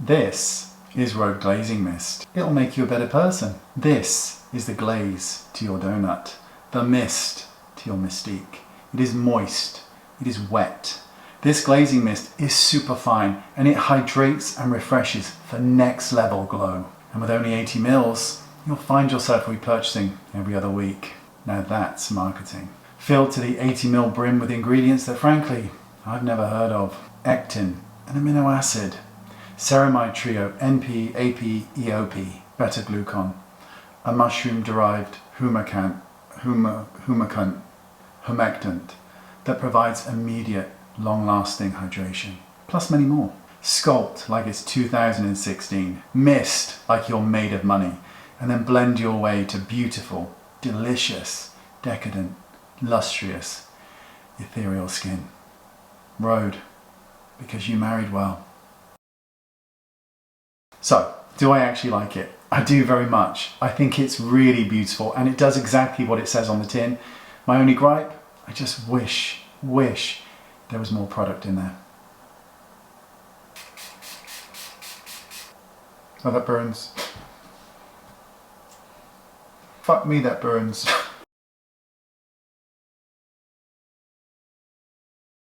This is RHODE Glazing Mist. It'll make you a better person. This is the glaze to your donut, the mist to your mystique. It is moist, it is wet. This glazing mist is super fine and it hydrates and refreshes for next level glow. And with only 80 mils, you'll find yourself repurchasing every other week. Now that's marketing. Filled to the 80 ml brim with ingredients that frankly, I've never heard of. Ectoin, an amino acid. Ceramide Trio, NP, AP, EOP, Beta-Glucan. A mushroom-derived humectant that provides immediate, long-lasting hydration. Plus many more. Sculpt like it's 2016. Mist like you're made of money. And then blend your way to beautiful, delicious, decadent, lustrous, ethereal skin. RHODE, because you married well. So, do I actually like it? I do very much. I think it's really beautiful and it does exactly what it says on the tin. My only gripe, I just wish there was more product in there. Oh, that burns. Fuck me, that burns.